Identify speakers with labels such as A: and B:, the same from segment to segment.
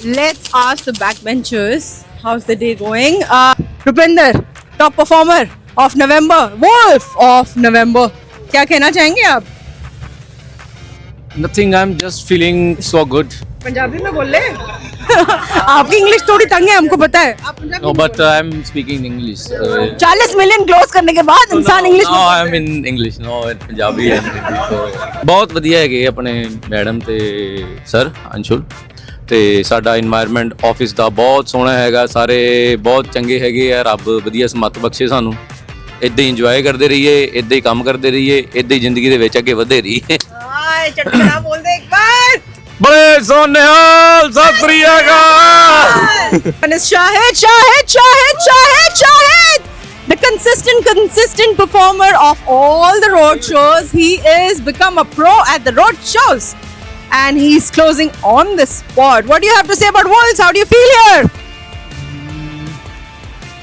A: Let's ask the backbenchers. How's the day going? Rupinder, top performer of November, Wolf of November. क्या कहना चाहेंगे आप?
B: Nothing, I'm just feeling so good.
A: Punjabi में बोल ले. आपकी इंग्लिश थोड़ी तंग है, हमको पता है. आप पंजाबी
B: No,
A: में
B: but
A: बोलो.
B: I'm speaking English.
A: 40 million close करने के बाद इंसान English
B: No, I'm in English. No, in Punjabi and Hindi. So, ਬਹੁਤ ਵਧੀਆ ਹੈਗੇ ਆਪਣੇ ਮੈਡਮ ਤੇ ਸਰ ਅੰਸ਼ੁਲ ਤੇ ਸਾਡਾ এনवायरमेंट ਆਫਿਸ ਦਾ ਬਹੁਤ ਸੋਹਣਾ ਹੈਗਾ, ਸਾਰੇ ਬਹੁਤ ਚੰਗੇ ਹੈਗੇ ਆ, ਰੱਬ ਵਧੀਆ ਸਮੱਤ ਬਖਸ਼ੇ ਸਾਨੂੰ, ਇਦਾਂ ਹੀ ਇੰਜੋਏ ਕਰਦੇ ਰਹੀਏ, ਇਦਾਂ ਹੀ ਕੰਮ ਕਰਦੇ ਰਹੀਏ, ਇਦਾਂ ਹੀ ਜ਼ਿੰਦਗੀ ਦੇ ਵਿੱਚ ਅੱਗੇ ਵਧਦੇ ਰਹੀਏ।
A: हाय चटकना बोल दे एक बार.
B: ਬੜੇ ਸੋਹਣੇ ਹਾਲ ਸਤਿ ਸ੍ਰੀ ਅਕਾਲ।
A: And it's Shahid. The consistent performer of all the road shows. He is become a pro at the road shows. And he's closing on the spot. What do you have to say about Wolves? How do you feel here?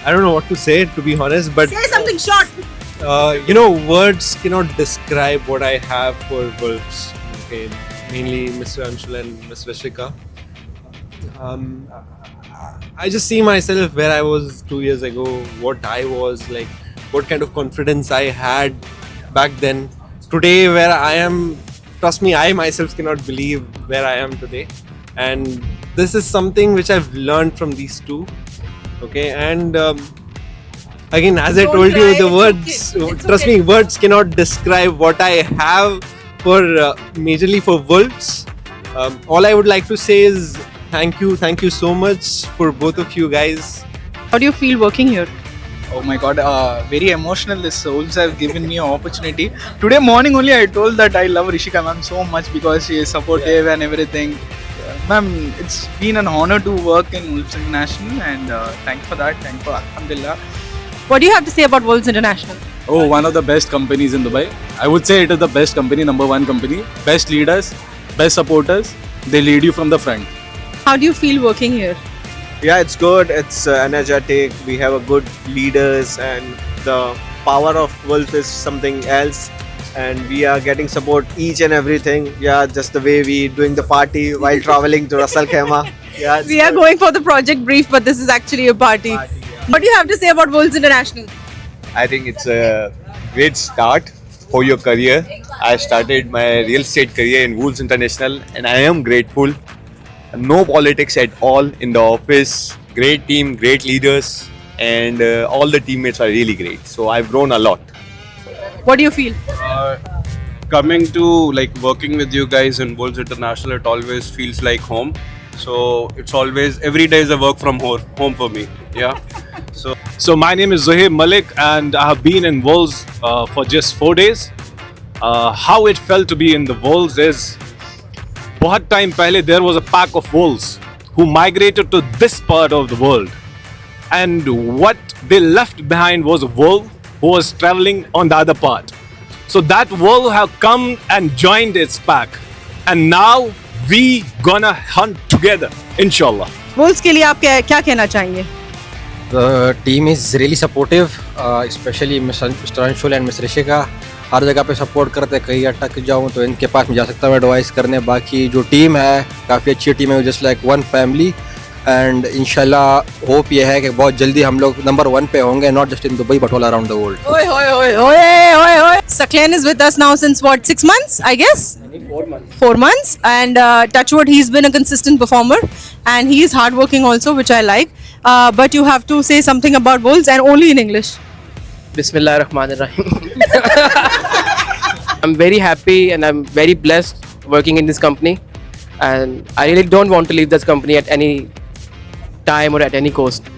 C: I don't know what to say, to be honest, but
A: Say something short.
C: words cannot describe what I have for Wolves. Okay, mainly Mr. Anshul and Ms. Rishika. I just see myself where I was 2 years ago, what I was like, what kind of confidence I had back then. Today, where I am, trust me, I myself cannot believe where I am today. And this is something which I've learned from these two. Okay, and again, as I
A: Don't
C: told you,
A: cry,
C: the
A: it's
C: words,
A: okay. It's
C: trust
A: okay.
C: me, words cannot describe what I have for majorly for Wolves. All I would like to say is thank you so much for both of you guys.
A: How do you feel working here?
D: Oh my god, very emotional. This Wolves have given me an opportunity. Today morning only I told that I love Rishika ma'am so much because she is supportive and everything. Ma'am, it's been an honor to work in Wolves International and thank for that. Thank for Alhamdulillah.
A: What do you have to say about Wolves International?
E: Oh, one of the best companies in Dubai. I would say it is the best company, number one company. Best leaders, best supporters. They lead you from the front.
A: How do you feel working here?
F: Yeah, it's good. It's energetic. We have a good leaders, and the power of Wolf is something else. And we are getting support each and everything. Yeah, just the way we doing the party while traveling to Ras Al Khaimah. Yeah, it's
A: We are
F: good.
A: going for the project brief, but this is actually a party. What do you have to say about Wolves International?
G: I think it's a great start for your career. I started my real estate career in Wolves International and I am grateful. No politics at all in the office. Great team, great leaders, and all the teammates are really great. So I've grown a lot.
A: What do you feel?
H: Coming to like working with you guys in Wolves International, it always feels like home. So it's always every day is a work from home for me. Yeah.
E: So my name is Zohaib Malik and I have been in Wolves for just 4 days. How it felt to be in the Wolves is, बहुत time पहले there was a pack of wolves who migrated to this part of the world, and what they left behind was a wolf who was traveling on the other part. So that wolf have come and joined its pack, and now we gonna hunt together, inshallah.
A: Wolves के लिए आप क्या कहना चाहेंगे?
I: The team is really supportive, especially Mr. Anshul and Ms. Rishika. हर जगह पे support करते हैं, कहीं अटक जाऊँ तो इनके पास में जा सकता हूँ एडवाइस करने। बाकी जो टीम है काफ़ी अच्छी टीम है, just like one family, and इंशाल्लाह होप ये है कि बहुत जल्दी हम लोग नंबर 1 पे होंगे, not just in Dubai but all around the world.
A: Oy. Saklen is with us now since what, 6 months, I guess? 4 months. And touchwood, he's been a consistent performer and he is hardworking also, which I like. But you have to say something about Wolves and only in English.
J: Bismillahirrahmanirrahim. I'm very happy and I'm very blessed working in this company, and I really don't want to leave this company at any time or at any cost.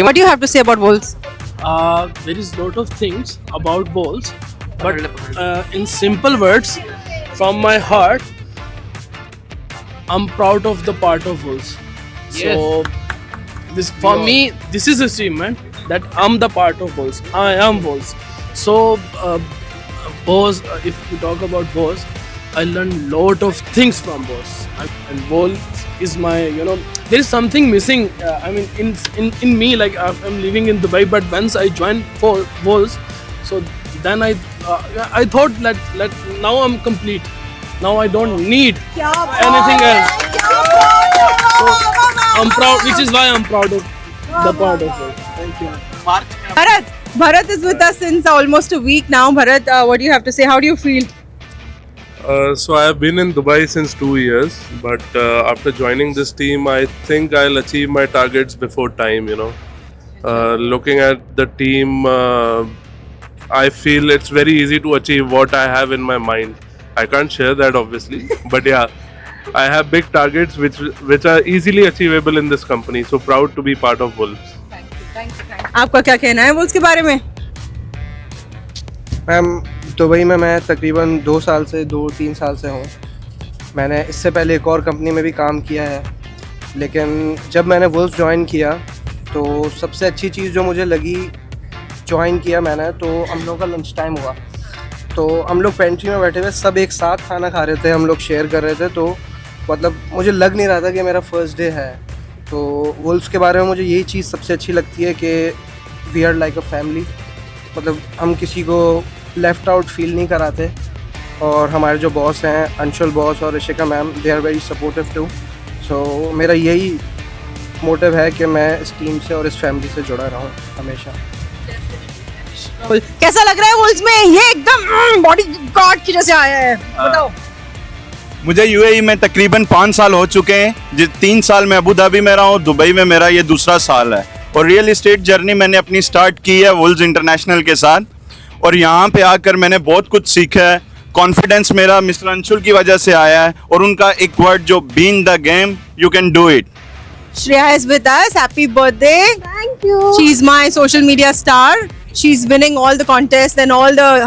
A: What do you have to say about Wolves?
K: There is lot of things about Wolves, but in simple words, from my heart, I'm proud of the part of Wolves. So, this for me, this is achievement that I'm the part of Wolves. I am Wolves. So, Bose, if we talk about Bose, I learned lot of things from Bose, and Wolves is my, there is something missing. I mean, in me, like I'm living in Dubai, but once I joined for Wolves, so then I thought that now I'm complete. Now I don't need anything else. So, I'm proud, which is why I'm proud of the part of it. Thank you.
A: Bharat is with us since almost a week now. Bharat, what do you have to say? How do you feel?
L: So I have been in Dubai since 2 years, but after joining this team, I think I'll achieve my targets before time. Looking at the team, I feel it's very easy to achieve what I have in my mind. I can't share that obviously, but yeah, I have big targets which are easily achievable in this company. So proud to be part of Wolves.
A: आपका क्या कहना है Wolves के बारे में?
I: Ma'am Dubai में मैं तकरीबन 2-3 साल से हूँ। मैंने इससे पहले एक और कंपनी में भी काम किया है, लेकिन जब मैंने वुल्स ज्वाइन किया तो सबसे अच्छी चीज़ जो मुझे लगी, ज्वाइन किया मैंने तो हम लोग का लंच टाइम हुआ तो हम लोग पेंट्री में बैठे हुए सब एक साथ खाना खा रहे थे, हम लोग शेयर कर रहे थे। तो मतलब मुझे लग नहीं रहा था कि मेरा फर्स्ट डे है। तो वुल्स के बारे में मुझे यही चीज़ सबसे अच्छी लगती है कि we are like a family, मतलब हम किसी को लेफ़्ट आउट फील नहीं कराते। और हमारे जो बॉस हैं अंशुल बॉस और Rishika ma'am, they are very supportive too. So मेरा यही मोटिव है कि मैं इस टीम से और इस फैमिली से जुड़ा रहूं हमेशा।
A: कैसा लग रहा है वुल्स में? ये एकदम बॉडी गार्ड की जैसे आया है, बताओ।
M: मुझे यूएई में तकरीबन 5 साल हो चुके हैं। 3 साल मैं अबू धाबी में रहा हूँ, दुबई में मेरा ये दूसरा साल है। और रियल इस्टेट जर्नी मैंने अपनी स्टार्ट की है वुल्स इंटरनेशनल के साथ, और यहाँ पे आकर मैंने बहुत कुछ सीखा है। कॉन्फिडेंस मेरा मिस्टर अंशुल की वजह से आया है, और उनका एक वर्ड जो be in the game you can do it.
A: Shreya is with us. Happy birthday.
N: Thank you.
A: She's my social media star. She's winning all the contests and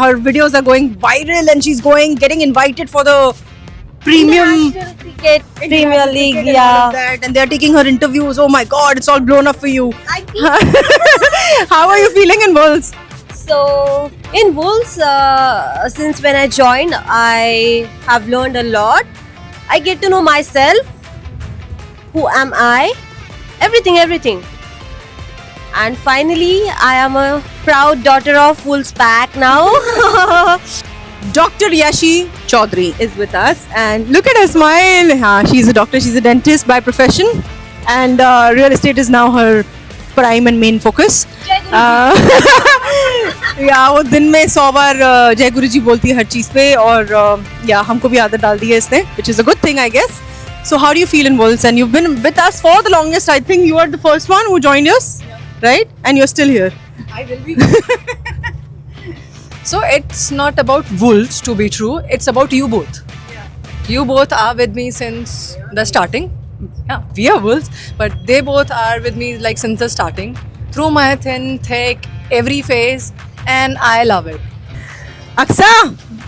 A: her videos are going viral, and she's getting invited for the premium
N: Cricket Premier League,
A: and all
N: yeah.
A: of that, and they're taking her interviews. Oh my God, it's all blown up for you. How are you feeling in Wolves?
N: So in Wolves, since when I joined, I have learned a lot. I get to know myself. Who am I? Everything. And finally, I am a proud daughter of Wolves Pack now.
A: Dr. Yashi Chaudhary is with us, and look at her smile. She's a doctor, she's a dentist by profession, and real estate is now her prime and main focus. या वो दिन में 100 बार जय गुरु जी बोलती है हर चीज़ पे, और या हमको भी आदत डाल दी है इसने, which is a good thing I guess. So how do you feel in Wolves? And you've been with us for the longest. I think you are the first one who joined us, right? And you're still here.
O: I will be. So it's not about Wolves, to be true. It's about you both. You both are with me since the starting. Yeah, we are Wolves, but they both are with me like since the starting. Through my thin, thick, every phase, and I love it.
A: Aksa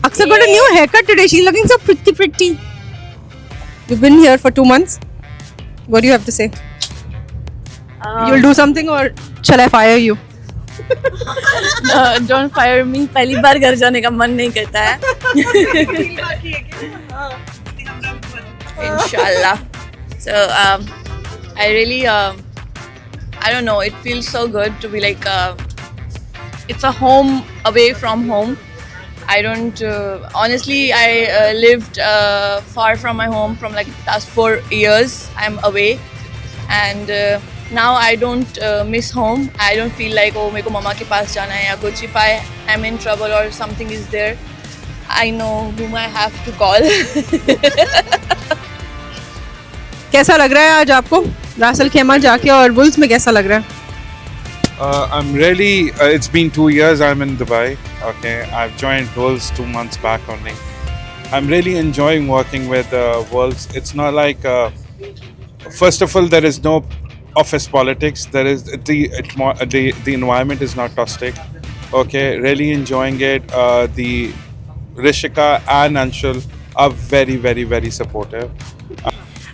A: got a new haircut today. She's looking so pretty. You've been here for 2 months. What do you have to say? You'll do something, or shall I fire you?
P: Don't fire me. पहली बार घर जाने का मन नहीं करता है। Inshallah. So I really I don't know. It feels so good to be like it's a home away from home. I don't honestly. I lived far from my home from like last 4 years. I'm away, and now I don't miss home. I don't feel like oh मेरे को मम्मा के पास जाना है या कुछ. If I am in trouble or something is there, I know whom I have to call.
A: कैसा लग रहा है आज आपको रासल खेमा जाके, और वुल्स में कैसा लग रहा है?
Q: I'm really, it's been 2 years I'm in Dubai. Okay, I've joined Wolves 2 months back only. I'm really enjoying working with Wolves. It's not like, first of all, there is no office politics. There is the environment is not toxic. Okay, really enjoying it. The Rishika and Anshul are very, very, very supportive.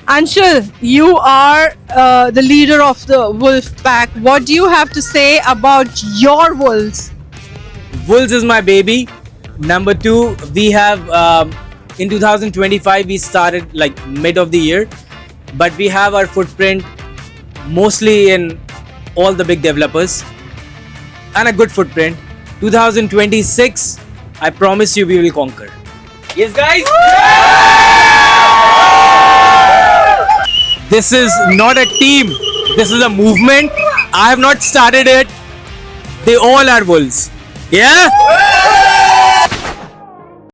A: Anshul, you are the leader of the Wolf Pack. What do you have to say about your Wolves?
R: Wolves is my baby. Number 2, we have in 2025 we started like mid of the year, but we have our footprint mostly in all the big developers and a good footprint. 2026, I promise you we will conquer. Yes guys! This is not a team. This is a movement. I have not started it. They all are Wolves. Yeah?